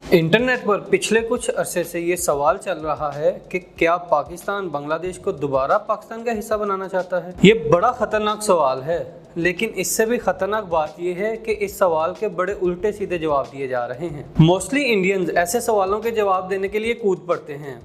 Internet पर पिछले कुछ अरसे से ये सवाल चल रहा है कि क्या पाकिस्तान बांग्लादेश को दोबारा पाकिस्तान का हिस्सा बनाना चाहता है। ये बड़ा खतरनाक सवाल है, लेकिन इससे भी खतरनाक बात यह है कि इस सवाल के बड़े उल्टे सीधे जवाब दिए जा रहे हैं। मोस्टली इंडियंस ऐसे सवालों के जवाब देने के लिए कूद पड़ते हैं।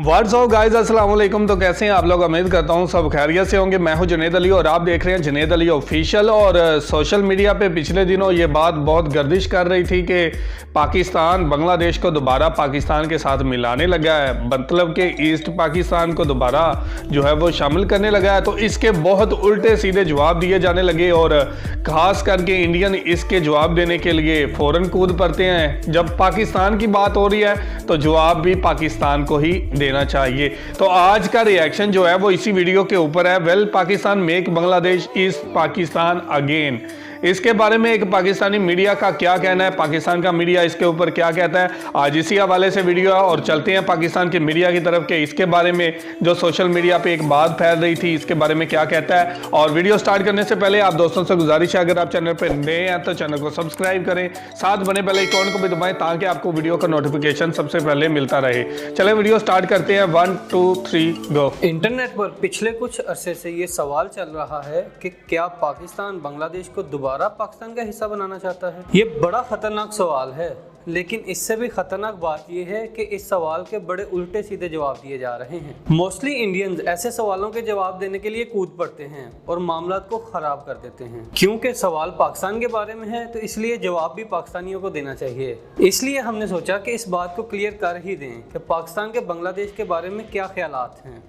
व्हाट्सअप गाइस, अस्सलाम वालेकुम। तो कैसे हैं आप लोग? उम्मीद करता हूं सब खैरियत से होंगे। मैं हूं जुनेद अली और आप देख रहे हैं जुनेद अली ऑफिशियल। और सोशल मीडिया पे पिछले दिनों ये बात बहुत गर्दिश कर रही थी कि पाकिस्तान बांग्लादेश को दोबारा पाकिस्तान के साथ मिलाने लगा है, मतलब कि ईस्ट पाकिस्तान को दोबारा जो है वो शामिल करने लगा है। तो इसके बहुत उल्टे सीधे जवाब दिए जाने लगे और ख़ास करके इंडियन इसके जवाब देने के लिए फ़ौरन कूद पड़ते हैं। जब पाकिस्तान की बात हो रही है तो जवाब भी पाकिस्तान को ही देना चाहिए। तो आज का रिएक्शन जो है वो इसी वीडियो के ऊपर है। Well Pakistan make Bangladesh east Pakistan again. इसके बारे में एक पाकिस्तानी मीडिया का क्या कहना है, पाकिस्तान का मीडिया इसके ऊपर क्या कहता है, आज इसी हवाले से वीडियो है। और चलते हैं पाकिस्तान के मीडिया की तरफ के इसके बारे में जो सोशल मीडिया पे एक बात फैल रही थी इसके बारे में क्या कहता है। और वीडियो स्टार्ट करने से पहले आप दोस्तों से गुजारिश है, अगर आप चैनल पर नए हैं तो चैनल को सब्सक्राइब करें, साथ बने बेल आइकन को भी दबाएं ताकि आपको वीडियो का नोटिफिकेशन सबसे पहले मिलता रहे। चले वीडियो स्टार्ट करते हैं। 1 2 3 गो। इंटरनेट पर पिछले कुछ अरसे से ये सवाल चल रहा है कि क्या पाकिस्तान बांग्लादेश को दोबारा पाकिस्तान का हिस्सा बनाना चाहता है। ये बड़ा खतरनाक सवाल है, लेकिन इससे भी खतरनाक बात यह है कि इस सवाल के बड़े उल्टे सीधे जवाब दिए जा रहे हैं। मोस्टली इंडियंस ऐसे सवालों के जवाब देने के लिए कूद पड़ते हैं और मामला को खराब कर देते हैं। क्योंकि सवाल पाकिस्तान के बारे में है तो इसलिए जवाब भी पाकिस्तानियों को देना चाहिए। इसलिए हमने सोचा कि इस बात को क्लियर कर ही दें कि पाकिस्तान के बांग्लादेश के बारे में क्या ख्यालात हैं।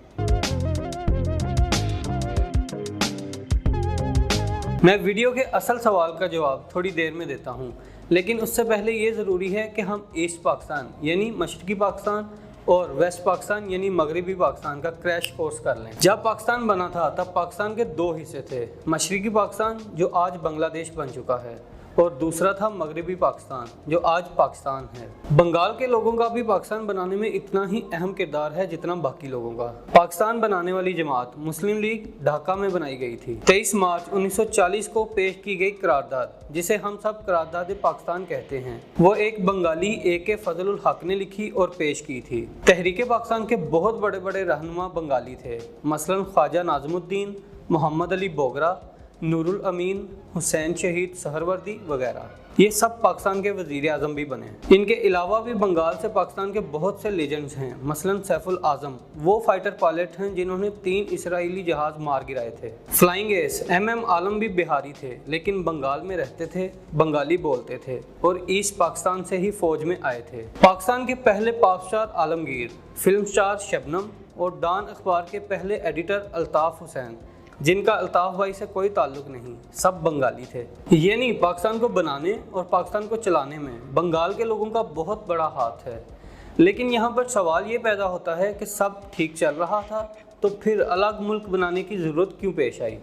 मैं वीडियो के असल सवाल का जवाब थोड़ी देर में देता हूँ, लेकिन उससे पहले ये ज़रूरी है कि हम ईस्ट पाकिस्तान यानी मशरकी पाकिस्तान और वेस्ट पाकिस्तान यानी मगरबी पाकिस्तान का क्रैश कोर्स कर लें। जब पाकिस्तान बना था तब पाकिस्तान के दो हिस्से थे, मशरकी पाकिस्तान जो आज बांग्लादेश बन चुका है और दूसरा था मगरबी पाकिस्तान जो आज पाकिस्तान है। बंगाल के लोगों का भी पाकिस्तान बनाने में इतना ही अहम किरदार है जितना बाकी लोगों का। पाकिस्तान बनाने वाली जमात मुस्लिम लीग ढाका में बनाई गई थी। 23 मार्च 1940 को पेश की गई करारदाद, जिसे हम सब करारदाद पाकिस्तान कहते हैं, वो एक बंगाली AK फजलुल हक ने लिखी और पेश की थी। तहरीक पाकिस्तान के बहुत बड़े बड़े रहनुमा बंगाली थे, मसलन ख्वाजा नाज़मुद्दीन, मोहम्मद अली बोगरा, नूरुल अमीन, हुसैन शहीद सहरवर्दी वगैरह। ये सब पाकिस्तान के वज़ीर आज़म भी बने। इनके अलावा भी बंगाल से पाकिस्तान के बहुत से लेजेंड्स हैं, मसलन सैफुल आज़म वो फाइटर पायलट हैं जिन्होंने 3 इसराइली जहाज मार गिराए थे। फ्लाइंग एस MM आलम भी बिहारी थे, लेकिन बंगाल में रहते थे, बंगाली बोलते थे और ईस्ट पाकिस्तान से ही फौज में आए थे। पाकिस्तान के पहले pop star Alamgir, film star Shabnam और डॉन अखबार के पहले एडिटर अल्ताफ़ हुसैन, जिनका अल्ताफ़ भाई से कोई ताल्लुक नहीं, सब बंगाली थे। यानी पाकिस्तान को बनाने और पाकिस्तान को चलाने में बंगाल के लोगों का बहुत बड़ा हाथ है। लेकिन यहाँ पर सवाल ये पैदा होता है कि सब ठीक चल रहा था तो फिर अलग मुल्क बनाने की ज़रूरत क्यों पेश आई।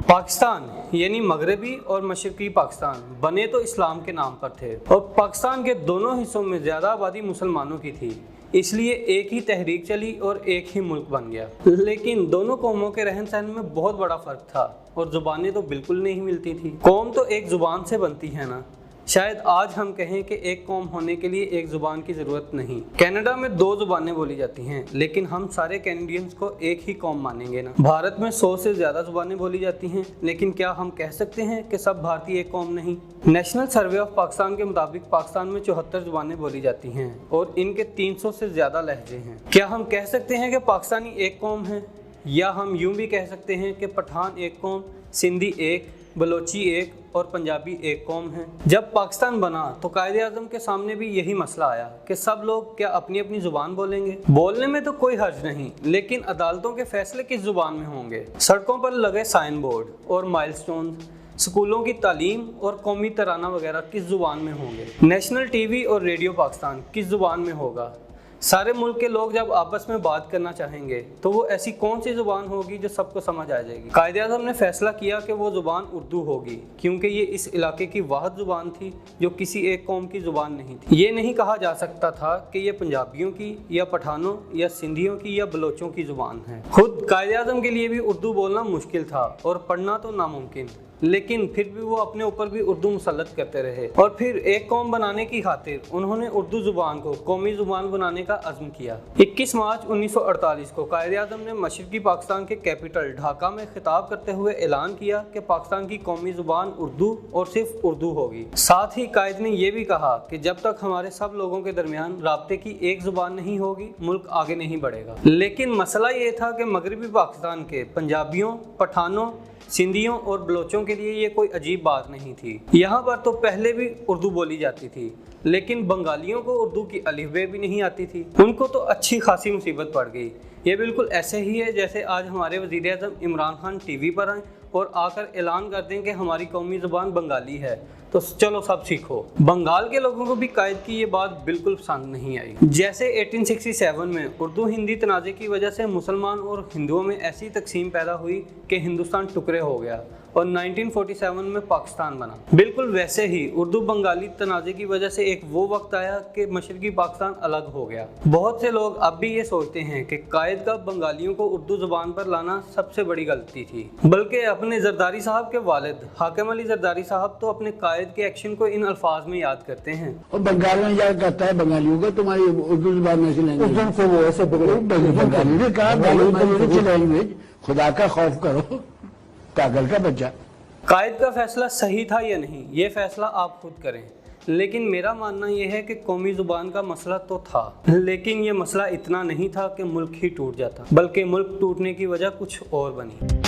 पाकिस्तान यानी मगरबी और मशरकी पाकिस्तान बने तो इस्लाम के नाम पर थे और पाकिस्तान के दोनों हिस्सों में ज़्यादा आबादी मुसलमानों की थी, इसलिए एक ही तहरीक चली और एक ही मुल्क बन गया। लेकिन दोनों कौमों के रहन सहन में बहुत बड़ा फ़र्क था और ज़ुबानें तो बिल्कुल नहीं मिलती थी। कौम तो एक ज़ुबान से बनती है ना। शायद आज हम कहें कि एक कौम होने के लिए एक ज़ुबान की ज़रूरत नहीं। कनाडा में 2 ज़ुबानें बोली जाती हैं, लेकिन हम सारे कैनेडियंस को एक ही कौम मानेंगे ना। भारत में 100 से ज़्यादा ज़ुबानें बोली जाती हैं, लेकिन क्या हम कह सकते हैं कि सब भारतीय एक कौम नहीं। नेशनल सर्वे ऑफ पाकिस्तान के मुताबिक पाकिस्तान में 74 ज़ुबानें बोली जाती हैं और इनके 300 से ज़्यादा लहजे हैं। क्या हम कह सकते हैं कि पाकिस्तानी एक कौम है, या हम यूँ भी कह सकते हैं कि पठान एक कौम, सिंधी एक, बलोची एक और पंजाबी एक कौम है। जब पाकिस्तान बना तो कायदे आज़म के सामने भी यही मसला आया कि सब लोग क्या अपनी अपनी ज़ुबान बोलेंगे। बोलने में तो कोई हर्ज नहीं, लेकिन अदालतों के फैसले किस ज़ुबान में होंगे। सड़कों पर लगे साइन बोर्ड और माइलस्टोन, स्कूलों की तालीम और कौमी तराना वगैरह किस ज़ुबान में होंगे। नेशनल TV और रेडियो पाकिस्तान किस ज़ुबान में होगा। सारे मुल्क के लोग जब आपस में बात करना चाहेंगे तो वो ऐसी कौन सी जुबान होगी जो सबको समझ आ जाएगी। कायदे-ए-आज़म ने फैसला किया कि वो जुबान उर्दू होगी, क्योंकि ये इस इलाके की वाहिद जुबान थी जो किसी एक कौम की जुबान नहीं थी। ये नहीं कहा जा सकता था कि ये पंजाबियों की या पठानों या सिंधियों की या बलोचों की जुबान है। खुद कायदे-ए-आज़म के लिए भी उर्दू बोलना मुश्किल था और पढ़ना तो नामुमकिन, लेकिन फिर भी वो अपने ऊपर भी उर्दू मुसल्लत करते रहे और फिर एक कौम बनाने की खातिर उन्होंने उर्दू जुबान को कौमी जुबान बनाने का अज़्म किया। 21 मार्च 1948 को कायदे-ए-आज़म ने मशरकी पाकिस्तान के कैपिटल ढाका में खिताब करते हुए ऐलान किया कि पाकिस्तान की कौमी जुबान उर्दू और सिर्फ उर्दू होगी। साथ ही कायद ने यह भी कहा कि जब तक हमारे सब लोगों के दरमियान राब्ते की एक जुबान नहीं होगी, मुल्क आगे नहीं बढ़ेगा। लेकिन मसला ये था कि मगरबी पाकिस्तान के पंजाबियों, पठानों, सिंधियों और बलोचों के लिए ये कोई अजीब बात नहीं थी। यहाँ पर तो पहले भी उर्दू बोली जाती थी, लेकिन बंगालियों को उर्दू की अलिफ-बे भी नहीं आती थी। उनको तो अच्छी खासी मुसीबत पड़ गई। ये बिल्कुल ऐसे ही है जैसे आज हमारे वज़ीर-ए-आज़म इमरान खान टीवी पर आए और आकर ऐलान कर दें कि हमारी कौमी ज़ुबान बंगाली है, तो चलो सब सीखो। बंगाल के लोगों को भी कायद की ये बात बिल्कुल पसंद नहीं आई। जैसे 1867 में उर्दू हिंदी तनाज़े की वजह से मुसलमान और हिंदुओं में ऐसी तकसीम पैदा हुई कि हिंदुस्तान टुकड़े हो गया और 1947 में पाकिस्तान बना। बिल्कुल वैसे ही उर्दू बंगाली तनाज़े की वजह से एक वो वक्त आया कि मशरकी पाकिस्तान अलग हो गया। बहुत से लोग अब भी ये सोचते हैं कि कायद का बंगालियों को उर्दू ज़ुबान पर लाना सबसे बड़ी गलती थी, बल्कि अपने जरदारी साहब के वालिद हाकिम अली जरदारी साहब तो अपने कायद के एक्शन को इन अल्फाज में याद करते हैं। और बंगाल में याद करता है बंगालियों को, तुम्हारी उर्दू जुबान में से बंगाली ने कहा लैंग्वेज, खुदा का खौफ करो, पागल का बच्चा। कायद का फैसला सही था या नहीं, ये फैसला आप खुद करें, लेकिन मेरा मानना यह है कि कौमी ज़ुबान का मसला तो था, लेकिन ये मसला इतना नहीं था कि मुल्क ही टूट जाता, बल्कि मुल्क टूटने की वजह कुछ और बनी।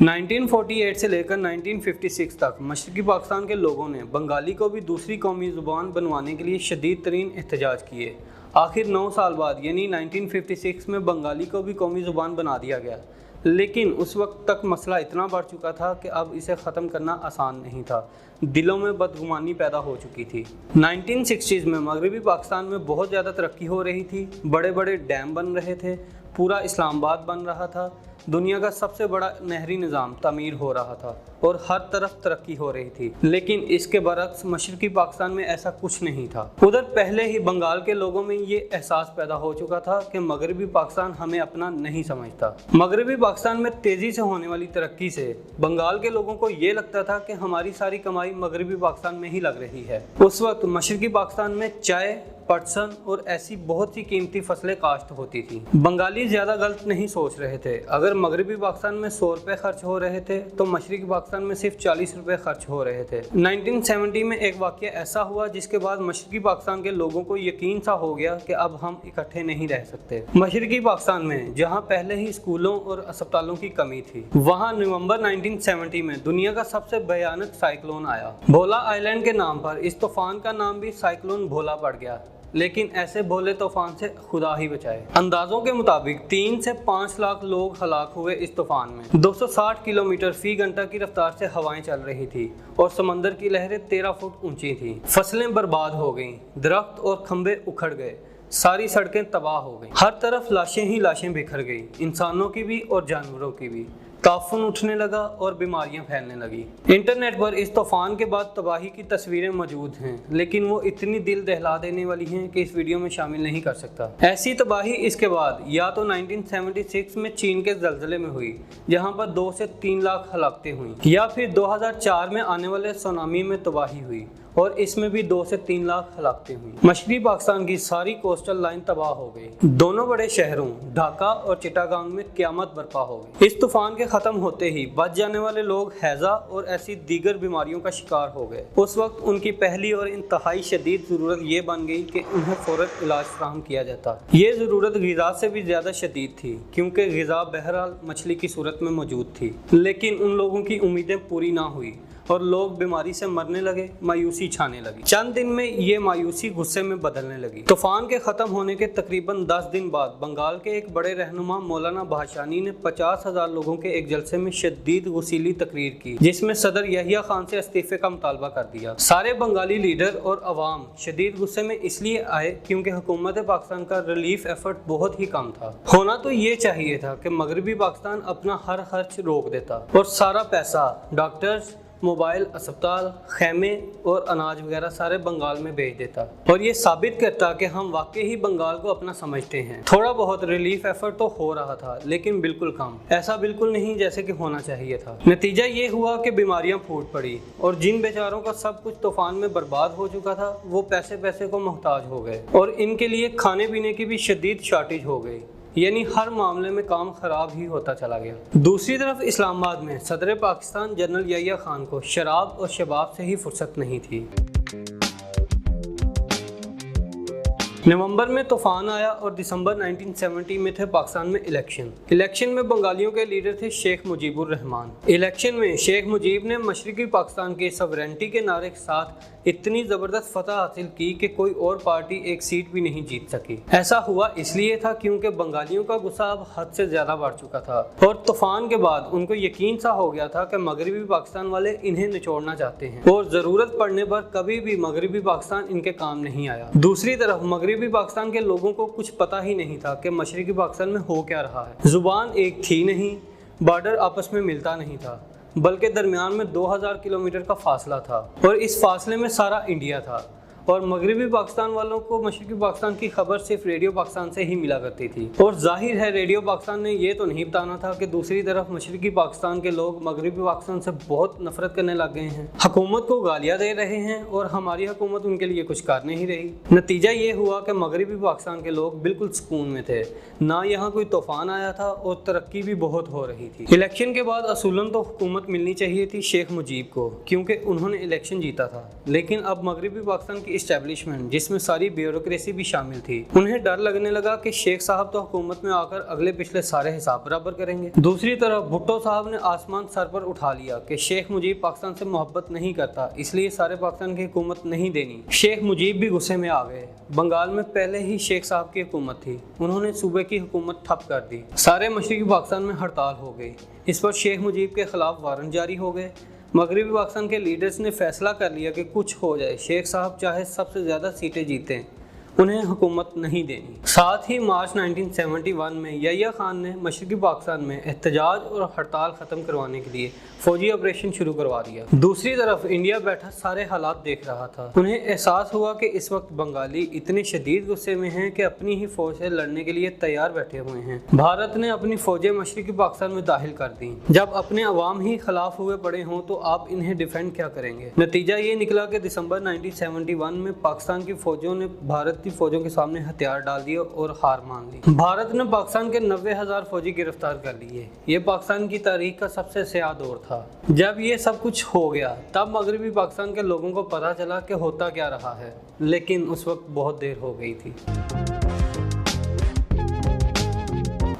1948 से लेकर 1956 तक मशरकी पाकिस्तान के लोगों ने बंगाली को भी दूसरी कौमी ज़ुबान बनवाने के लिए शदीद तरीन एहतजाज किए। आखिर 9 साल बाद यानी 1956 में बंगाली को भी कौमी ज़ुबान बना दिया गया, लेकिन उस वक्त तक मसला इतना बढ़ चुका था कि अब इसे ख़त्म करना आसान नहीं था। दिलों में बदगुमानी पैदा हो चुकी थी। 1960s में मगरबी पाकिस्तान में बहुत ज़्यादा तरक्की हो रही थी, बड़े बड़े डैम बन रहे थे, पूरा इस्लामाबाद बन रहा था, दुनिया का सबसे बड़ा नहरी निज़ाम तामीर हो रहा था और हर तरफ तरक्की हो रही थी। लेकिन इसके बरक्स मशरकी पाकिस्तान में ऐसा कुछ नहीं था। उधर पहले ही बंगाल के लोगों में ये एहसास पैदा हो चुका था कि मगरबी पाकिस्तान हमें अपना नहीं समझता। मगरबी पाकिस्तान में तेज़ी से होने वाली तरक्की से बंगाल के लोगों को ये लगता था कि हमारी सारी कमाई मगरबी पाकिस्तान में ही लग रही है। उस वक्त मशरकी पाकिस्तान में चाय, पटसन और ऐसी बहुत सी कीमती फसलें काश्त होती थी। बंगाली ज़्यादा गलत नहीं सोच रहे थे। अगर मगरबी पाकिस्तान में 100 रुपये खर्च हो रहे थे तो मशरकी पाकिस्तान में सिर्फ 40 रुपये खर्च हो रहे थे। 1970 में एक वाक़या ऐसा हुआ जिसके बाद मशरकी पाकिस्तान के लोगों को यकीन सा हो गया कि अब हम इकट्ठे नहीं रह सकते। मशरकी पाकिस्तान में जहाँ पहले ही स्कूलों और अस्पतालों की कमी थी, वहाँ नवंबर 1970 में दुनिया का सबसे भयानक साइक्लोन आया। भोला आइलैंड के नाम पर इस तूफान का नाम भी साइक्लोन भोला पड़ गया, लेकिन ऐसे भोले तूफान से खुदा ही बचाए। अंदाजों के मुताबिक 3 से 5 लाख लोग हलाक हुए इस तूफान में। 260 किलोमीटर फी घंटा की रफ्तार से हवाएं चल रही थी और समंदर की लहरें 13 फुट ऊंची थी। फसलें बर्बाद हो गईं, दरख्त और खंबे उखड़ गए, सारी सड़कें तबाह हो गईं, हर तरफ लाशें ही लाशें बिखर गई, इंसानों की भी और जानवरों की भी। ताफून उठने लगा और बीमारियां फैलने लगी। इंटरनेट पर इस तूफान के बाद तबाही की तस्वीरें मौजूद हैं, लेकिन वो इतनी दिल दहला देने वाली हैं कि इस वीडियो में शामिल नहीं कर सकता। ऐसी तबाही इसके बाद या तो 1976 में चीन के ज़लज़ले में हुई, जहां पर 2 से 3 लाख हलाकतें हुई, या फिर 2004 में आने वाले सुनामी में तबाही हुई और इसमें भी 2 से 3 लाख हलाकतें हुई। मशरकी पाकिस्तान की सारी कोस्टल लाइन तबाह हो गई। दोनों बड़े शहरों ढाका और चिटागांग में क़यामत बर्पा हो गई। इस तूफान के ख़त्म होते ही बच जाने वाले लोग हैज़ा और ऐसी दीगर बीमारियों का शिकार हो गए। उस वक्त उनकी पहली और इंतहाई शदीद ज़रूरत ये बन गई कि उन्हें फ़ौरन इलाज फराहम किया जाता। ये ज़रूरत ग़िज़ा से भी ज़्यादा शदीद थी, क्योंकि ग़िज़ा बहरहाल मछली की सूरत में मौजूद थी, लेकिन उन लोगों की उम्मीदें पूरी ना हुई। और लोग बीमारी से मरने लगे, मायूसी छाने लगी। चंद दिन में ये मायूसी गुस्से में बदलने लगी। तूफान के खत्म होने के तकरीबन 10 दिन बाद बंगाल के एक बड़े रहनुमा मौलाना भाषानी ने 50,000 लोगों के एक जलसे में शदीद गुस्सीली तकरीर की, जिसमें सदर यहिया खान से इस्तीफे का मुतालबा कर दिया। सारे बंगाली लीडर और अवाम शदीद गुस्से में इसलिए आए क्योंकि हुकूमत पाकिस्तान का रिलीफ एफर्ट बहुत ही कम था। होना तो ये चाहिए था कि मगरबी पाकिस्तान अपना हर खर्च रोक देता और सारा पैसा डॉक्टर्स, मोबाइल, अस्पताल, खेमे और अनाज वगैरह सारे बंगाल में भेज देता और ये साबित करता कि हम वाकई ही बंगाल को अपना समझते हैं। थोड़ा बहुत रिलीफ एफर्ट तो हो रहा था, लेकिन बिल्कुल कम, ऐसा बिल्कुल नहीं जैसे कि होना चाहिए था। नतीजा ये हुआ कि बीमारियां फूट पड़ी और जिन बेचारों का सब कुछ तूफान में बर्बाद हो चुका था वो पैसे को मोहताज हो गए और इनके लिए खाने पीने की भी शदीद शॉर्टेज हो गई, यानी हर मामले में काम खराब ही होता चला गया। दूसरी तरफ इस्लामाबाद में सदर पाकिस्तान जनरल यहिया खान को शराब और शबाब से ही फुर्सत नहीं थी। नवंबर में तूफान आया और दिसंबर 1970 में थे पाकिस्तान में इलेक्शन में बंगालियों के लीडर थे शेख मुजीबुर रहमान। इलेक्शन में शेख मुजीब ने मशरकी पाकिस्तान के सवरेंटी के नारे के साथ इतनी ज़बरदस्त फतह हासिल की कि कोई और पार्टी एक सीट भी नहीं जीत सकी। ऐसा हुआ इसलिए था क्योंकि बंगालियों का गुस्सा अब हद से ज़्यादा बढ़ चुका था और तूफान के बाद उनको यकीन सा हो गया था कि मगरबी पाकिस्तान वाले इन्हें निचोड़ना चाहते हैं और ज़रूरत पड़ने पर कभी भी मगरबी पाकिस्तान इनके काम नहीं आया। दूसरी तरफ मगरबी पाकिस्तान के लोगों को कुछ पता ही नहीं था कि मशरकी पाकिस्तान में हो क्या रहा है। जुबान एक थी नहीं, बॉर्डर आपस में मिलता नहीं था, बल्कि दरमियान में 2000 किलोमीटर का फासला था और इस फासले में सारा इंडिया था और मगरबी पाकिस्तान वालों को मशरकी पाकिस्तान की खबर सिर्फ रेडियो पाकिस्तान से ही मिला करती थी और जाहिर है रेडियो पाकिस्तान ने ये तो नहीं बताना था कि दूसरी तरफ मशरकी पाकिस्तान के लोग मगरबी पाकिस्तान से बहुत नफरत करने लग गए हैं, हुकूमत को गालियाँ दे रहे हैं और हमारी हुकूमत उनके लिए कुछ कर नहीं रही। नतीजा ये हुआ कि मगरबी पाकिस्तान के लोग बिल्कुल सुकून में थे, ना यहाँ कोई तूफान आया था और तरक्की भी बहुत हो रही थी। इलेक्शन के बाद असूलन तो हुकूमत मिलनी चाहिए थी शेख मुजीब को क्योंकि उन्होंने इलेक्शन जीता था, लेकिन अब मगरबी पाकिस्तान की इस्टेब्लिशमेंट जिसमें सारी ब्यूरोक्रेसी भी शामिल थी, उन्हें डर लगने लगा कि शेख साहब तो हुकूमत में आकर अगले पिछले सारे हिसाब बराबर करेंगे। दूसरी तरफ भुट्टो साहब ने आसमान सर पर उठा लिया कि शेख मुजीब पाकिस्तान से मोहब्बत नहीं करता, इसलिए सारे पाकिस्तान की हुकूमत नहीं देनी। शेख मुजीब भी गुस्से में आ गए। बंगाल में पहले ही शेख साहब की हुकूमत थी, उन्होंने सूबे की हुकूमत ठप कर दी। सारे मशरकी पाकिस्तान में हड़ताल हो गई। इस पर शेख मुजीब के खिलाफ वारंट जारी हो गए। मगरबी पाकिस्तान के लीडर्स ने फैसला कर लिया कि कुछ हो जाए, शेख साहब चाहे सबसे ज़्यादा सीटें जीतें, उन्हें हुकूमत नहीं देनी। साथ ही मार्च 1971 में यहिया खान ने मशरकी पाकिस्तान में एहतजाज और हड़ताल ख़त्म करवाने के लिए फौजी ऑपरेशन शुरू करवा दिया। दूसरी तरफ इंडिया बैठा सारे हालात देख रहा था। उन्हें एहसास हुआ कि इस वक्त बंगाली इतने शदीद गुस्से में हैं कि अपनी ही फौज से लड़ने के लिए तैयार बैठे हुए हैं। भारत ने अपनी फौजें मशरकी पाकिस्तान में दाखिल कर दी। जब अपने अवाम ही खिलाफ हुए पड़े हों तो आप इन्हें डिफेंड क्या करेंगे। नतीजा ये निकला कि दिसंबर 1971 में पाकिस्तान की फौजों ने भारत की फौजों के सामने हथियार डाल दिए और हार मान ली। भारत ने पाकिस्तान के 90,000 फौजी गिरफ्तार कर लिए। ये पाकिस्तान की तारीख का सबसे स्याह दौर था। जब ये सब कुछ हो गया तब मगरबी पाकिस्तान के लोगों को पता चला कि होता क्या रहा है, लेकिन उस वक्त बहुत देर हो गई थी।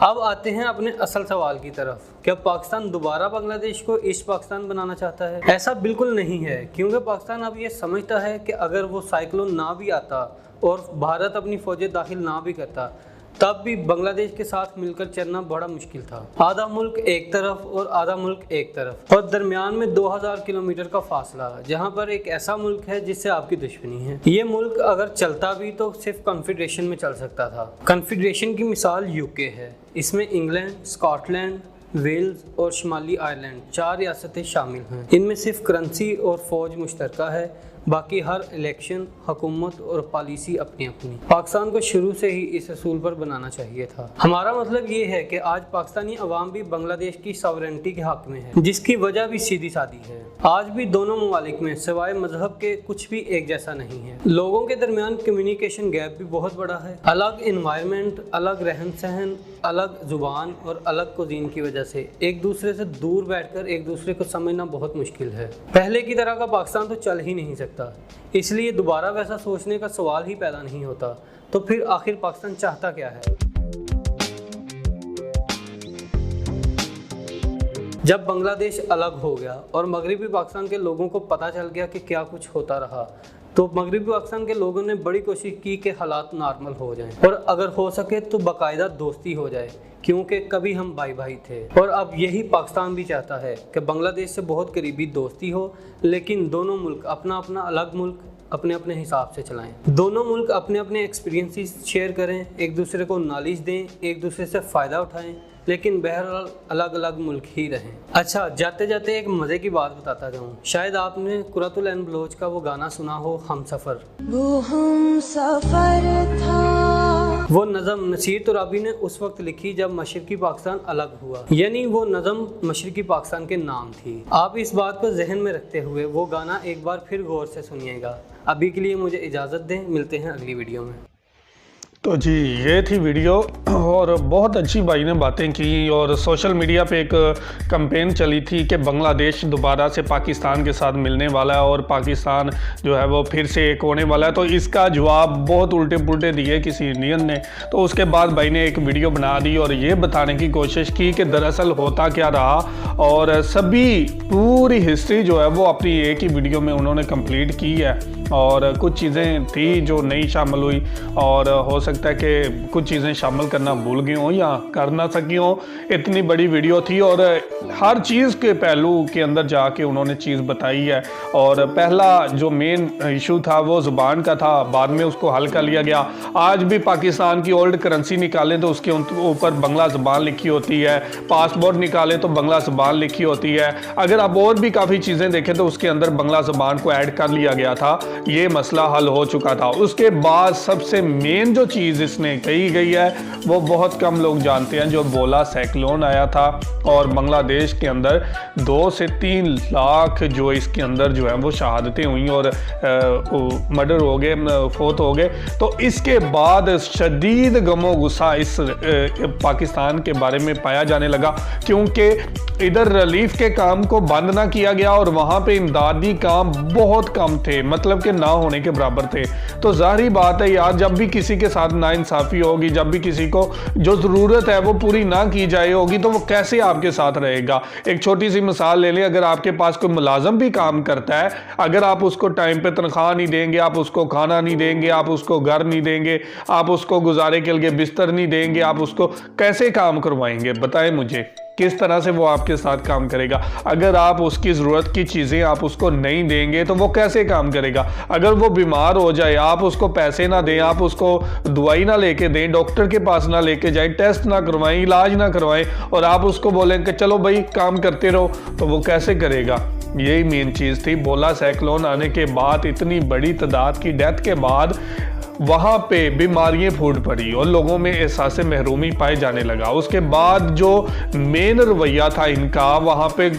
अब आते हैं अपने असल सवाल की तरफ। क्या पाकिस्तान दोबारा बांग्लादेश को ईस्ट पाकिस्तान बनाना चाहता है? ऐसा बिल्कुल नहीं है, क्योंकि पाकिस्तान अब ये समझता है कि अगर वो साइक्लोन ना भी आता और भारत अपनी फौजें दाखिल ना भी करता तब भी बांग्लादेश के साथ मिलकर चलना बड़ा मुश्किल था। आधा मुल्क एक तरफ और आधा मुल्क एक तरफ और दरमियान में 2000 किलोमीटर का फासला, जहां पर एक ऐसा मुल्क है जिससे आपकी दुश्मनी है। ये मुल्क अगर चलता भी तो सिर्फ कन्फेडरेशन में चल सकता था। कन्फेडरेशन की मिसाल यूके है। इसमें इंग्लैंड, स्कॉटलैंड, वेल्स और शुमाली आयरलैंड 4 रियासतें शामिल हैं। इनमें सिर्फ करेंसी और फौज मुश्तरका है, बाकी हर इलेक्शन, हुकूमत और पॉलिसी अपनी अपनी। पाकिस्तान को शुरू से ही इस असूल पर बनाना चाहिए था। हमारा मतलब ये है कि आज पाकिस्तानी अवाम भी बांग्लादेश की सॉवरेनिटी के हक में है, जिसकी वजह भी सीधी सादी है। आज भी दोनों ममालिक में सिवाय मजहब के कुछ भी एक जैसा नहीं है। लोगों के दरमियान कम्युनिकेशन गैप भी बहुत बड़ा है। अलग इन्वायरमेंट, अलग रहन सहन, अलग जुबान और अलग कुजीन की वजह से एक दूसरे से दूर बैठकर एक दूसरे को समझना बहुत मुश्किल है। पहले की तरह का पाकिस्तान तो चल ही नहीं सकता, इसलिए दोबारा वैसा सोचने का सवाल ही पैदा नहीं होता। तो फिर आखिर पाकिस्तान चाहता क्या है? जब बांग्लादेश अलग हो गया और मगरबी पाकिस्तान के लोगों को पता चल गया कि क्या कुछ होता रहा, तो मगरबी पाकिस्तान के लोगों ने बड़ी कोशिश की कि हालात नॉर्मल हो जाएं और अगर हो सके तो बाकायदा दोस्ती हो जाए, क्योंकि कभी हम भाई भाई थे। और अब यही पाकिस्तान भी चाहता है कि बांग्लादेश से बहुत करीबी दोस्ती हो, लेकिन दोनों मुल्क अपना अपना अलग मुल्क अपने अपने हिसाब से चलाएं। दोनों मुल्क अपने अपने एक्सपीरियंसेस शेयर करें, एक दूसरे को नॉलेज दें, एक दूसरे से फ़ायदा उठाएं, लेकिन बहरहाल अलग अलग मुल्क ही रहें। अच्छा, जाते जाते एक मज़े की बात बताता जाऊँ। शायद आपने कुरतुल ऐन बलोच का वो गाना सुना हो, हम सफ़र। वो हम सफ़र था। वो नज़म नसीर तुराबी ने उस वक्त लिखी जब मशरकी पाकिस्तान अलग हुआ, यानी वो नज़म मशरकी पाकिस्तान के नाम थी। आप इस बात को जहन में रखते हुए वो गाना एक बार फिर गौर से सुनिएगा। अभी के लिए मुझे इजाज़त दें, मिलते हैं अगली वीडियो में। तो जी, ये थी वीडियो और बहुत अच्छी भाई ने बातें की। और सोशल मीडिया पे एक कैंपेन चली थी कि बांग्लादेश दोबारा से पाकिस्तान के साथ मिलने वाला है और पाकिस्तान जो है वो फिर से एक होने वाला है। तो इसका जवाब बहुत उल्टे पुल्टे दिए किसी इंडियन ने। तो उसके बाद भाई ने एक वीडियो बना दी और ये बताने की कोशिश की कि दरअसल होता क्या रहा, और सभी पूरी हिस्ट्री जो है वो अपनी एक ही वीडियो में उन्होंने कंप्लीट की है। और कुछ चीज़ें थी जो नहीं शामिल हुई, और हो सकता है कि कुछ चीज़ें शामिल करना भूल गई हों या कर ना सकी हों। इतनी बड़ी वीडियो थी और हर चीज़ के पहलू के अंदर जाके उन्होंने चीज़ बताई है। और पहला जो मेन इशू था वो ज़ुबान का था, बाद में उसको हल कर लिया गया। आज भी पाकिस्तान की ओल्ड करेंसी निकालें तो उसके ऊपर बंगला ज़ुबान लिखी होती है, पासपोर्ट निकालें तो बंगला ज़ुबान लिखी होती है। अगर आप और भी काफ़ी चीज़ें देखें तो उसके अंदर बंगला ज़ुबान को ऐड कर लिया गया था। ये मसला हल हो चुका था। उसके बाद सबसे मेन जो चीज़ इसने कही गई है वो बहुत कम लोग जानते हैं, जो बोला साइक्लोन आया था और बांग्लादेश के अंदर 2 से 3 लाख जो इसके अंदर जो है वो शहादतें हुई और मर्डर हो गए, फौत हो गए। तो इसके बाद शदीद गमो गुस्सा इस पाकिस्तान के बारे में पाया जाने लगा, क्योंकि इधर रिलीफ के काम को बंद ना किया गया और वहाँ पे इमदादी काम बहुत कम थे, मतलब कि ना होने के बराबर थे। तो जाहिर बात है यार, जब भी किसी के साथ नाइंसाफ़ी होगी, जब भी किसी को जो ज़रूरत है वो पूरी ना की जाए होगी, तो वो कैसे आपके साथ रहेगा। एक छोटी सी मिसाल ले लें, अगर आपके पास कोई मुलाजम भी काम करता है, अगर आप उसको टाइम पे तनख्वाह नहीं देंगे, आप उसको खाना नहीं देंगे, आप उसको घर नहीं देंगे, आप उसको गुजारे के लिए बिस्तर नहीं देंगे, आप उसको कैसे काम करवाएंगे? बताएं मुझे, किस तरह से वो आपके साथ काम करेगा? अगर आप उसकी ज़रूरत की चीज़ें आप उसको नहीं देंगे तो वो कैसे काम करेगा? अगर वो बीमार हो जाए, आप उसको पैसे ना दें, आप उसको दवाई ना लेके दें, डॉक्टर के पास ना लेके जाएं, टेस्ट ना करवाएं, इलाज ना करवाएं, और आप उसको बोलें कि चलो भाई काम करते रहो, तो वो कैसे करेगा? यही मेन चीज़ थी। बोला साइक्लोन आने के बाद इतनी बड़ी तादाद की डेथ के बाद वहाँ पे बीमारियाँ फूट पड़ी और लोगों में एहसास महरूमी पाए जाने लगा। उसके बाद जो मेन रवैया था इनका, वहाँ पे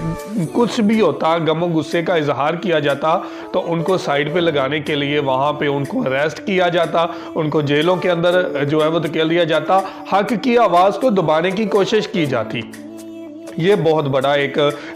कुछ भी होता, गमो गुस्से का इजहार किया जाता तो उनको साइड पे लगाने के लिए वहाँ पे उनको अरेस्ट किया जाता, उनको जेलों के अंदर जो है वो धकेल दिया जाता, हक की आवाज़ को दबाने की कोशिश की जाती। ये बहुत बड़ा एक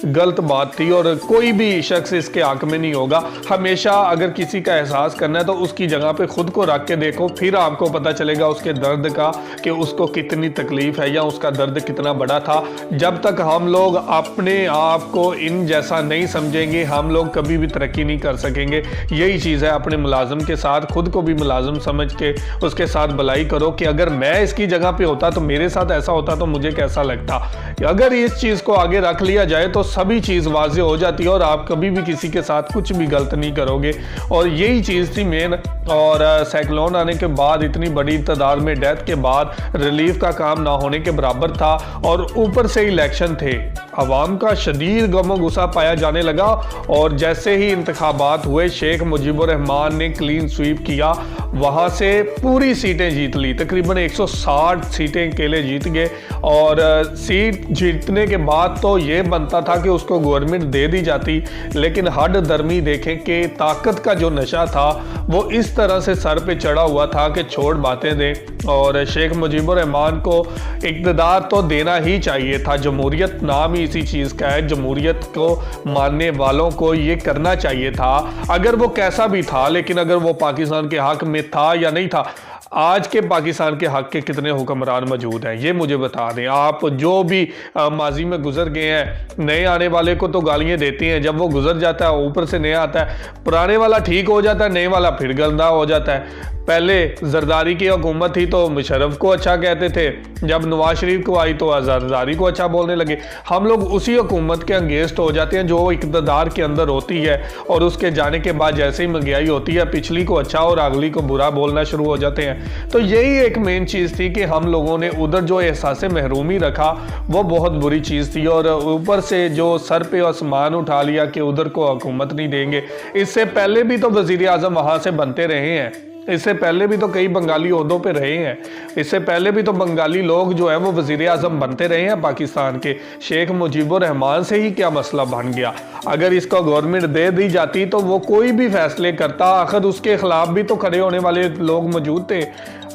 गलत बात थी और कोई भी शख्स इसके हक में नहीं होगा। हमेशा अगर किसी का एहसास करना है तो उसकी जगह पे खुद को रख के देखो, फिर आपको पता चलेगा उसके दर्द का कि उसको कितनी तकलीफ है या उसका दर्द कितना बड़ा था। जब तक हम लोग अपने आप को इन जैसा नहीं समझेंगे, हम लोग कभी भी तरक्की नहीं कर सकेंगे। यही चीज़ है, अपने मुलाजिम के साथ खुद को भी मुलाजिम समझ के उसके साथ भलाई करो कि अगर मैं इसकी जगह पे होता तो मेरे साथ ऐसा होता तो मुझे कैसा लगता। अगर इस चीज़ को आगे रख लिया जाए तो सभी चीज़ वाज़े हो जाती है और आप कभी भी किसी के साथ कुछ भी गलत नहीं करोगे। और यही चीज़ थी मेन। और साइक्लोन आने के बाद इतनी बड़ी तादाद में डेथ के बाद रिलीफ का काम ना होने के बराबर था और ऊपर से इलेक्शन थे, अवाम का शदीद गम गुस्सा पाया जाने लगा। और जैसे ही इंतखाबात हुए, शेख मुजीबुर रहमान ने क्लीन स्वीप किया, वहाँ से पूरी सीटें जीत ली, तकरीबन 160 सीटें अकेले जीत गए। और सीट जीतने के बाद तो ये बनता था कि उसको गवर्नमेंट दे दी जाती, लेकिन हड दर्मी देखें कि ताकत का जो नशा था वो इस तरह से सर पे चढ़ा हुआ था कि छोड़ बातें दें। और शेख मुजीबुर रहमान को इक़्तिदार तो देना ही चाहिए था। जमहूरियत नाम ही इसी चीज़ का है, जमहूरियत को मानने वालों को ये करना चाहिए था, अगर वो कैसा भी था, लेकिन अगर वो पाकिस्तान के हक में था या नहीं था। आज के पाकिस्तान के हक के कितने हुक्मरान मौजूद हैं ये मुझे बता दें। आप जो भी माजी में गुजर गए हैं, नए आने वाले को तो गालियाँ देती हैं, जब वो गुजर जाता है ऊपर से नया आता है, पुराने वाला ठीक हो जाता है, नए वाला फिर गंदा हो जाता है। पहले जरदारी की हुकूमत थी तो मुशर्रफ को अच्छा कहते थे, जब नवाज शरीफ को आई तो जरदारी को अच्छा बोलने लगे। हम लोग उसी हुकूमत के अंगेस्ट हो जाते हैं जो इक़्तिदार के अंदर होती है, और उसके जाने के बाद जैसे ही महंगाई होती है पिछली को अच्छा और अगली को बुरा बोलना शुरू हो जाते हैं। तो यही एक मेन चीज़ थी कि हम लोगों ने उधर जो एहसास महरूमी रखा वो बहुत बुरी चीज़ थी, और ऊपर से जो सर पे आसमान उठा लिया कि उधर को हुकूमत नहीं देंगे। इससे पहले भी तो वज़ीर आज़म वहाँ से बनते रहे हैं, इससे पहले भी तो कई बंगाली ओहदों पे रहे हैं, इससे पहले भी तो बंगाली लोग जो है वो वज़ीर आज़म बनते रहे हैं पाकिस्तान के। शेख मुजीबुर रहमान से ही क्या मसला बन गया? अगर इसको गवर्नमेंट दे दी जाती तो वो कोई भी फैसले करता, आखिर उसके खिलाफ भी तो खड़े होने वाले लोग मौजूद थे।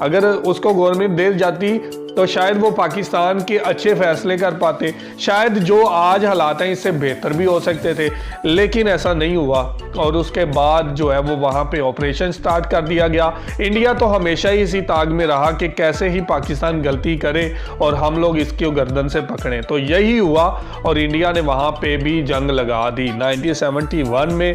अगर उसको गवर्नमेंट दे जाती तो शायद वो पाकिस्तान के अच्छे फैसले कर पाते, शायद जो आज हालात हैं इससे बेहतर भी हो सकते थे, लेकिन ऐसा नहीं हुआ। और उसके बाद जो है वो वहाँ पे ऑपरेशन स्टार्ट कर दिया गया। इंडिया तो हमेशा ही इसी ताक में रहा कि कैसे ही पाकिस्तान गलती करे और हम लोग इसकी गर्दन से पकड़ें, तो यही हुआ और इंडिया ने वहाँ पे भी जंग लगा दी। 1971 में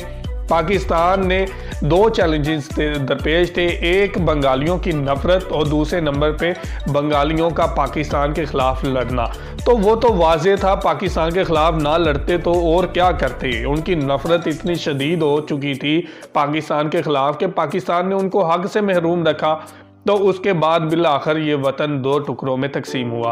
पाकिस्तान ने दो चैलेंजेस दरपेश थे, एक बंगालियों की नफरत और दूसरे नंबर पे बंगालियों का पाकिस्तान के खिलाफ लड़ना। तो वो तो वाज़े था, पाकिस्तान के खिलाफ ना लड़ते तो और क्या करते। उनकी नफरत इतनी शदीद हो चुकी थी पाकिस्तान के खिलाफ कि पाकिस्तान ने उनको हक से महरूम रखा। तो उसके बाद बिल आखिर ये वतन दो टुकड़ों में तकसीम हुआ।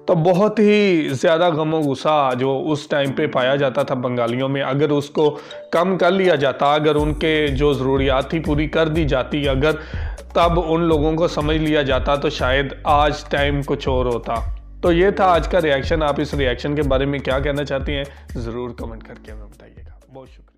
तो बहुत ही ज़्यादा गम और गुस्सा जो उस टाइम पे पाया जाता था बंगालियों में, अगर उसको कम कर लिया जाता, अगर उनके जो ज़रूरियात थी पूरी कर दी जाती, अगर तब उन लोगों को समझ लिया जाता तो शायद आज टाइम कुछ और होता। तो ये था आज का रिएक्शन। आप इस रिएक्शन के बारे में क्या कहना चाहती हैं ज़रूर कमेंट करके हमें बताइएगा। बहुत शुक्रिया।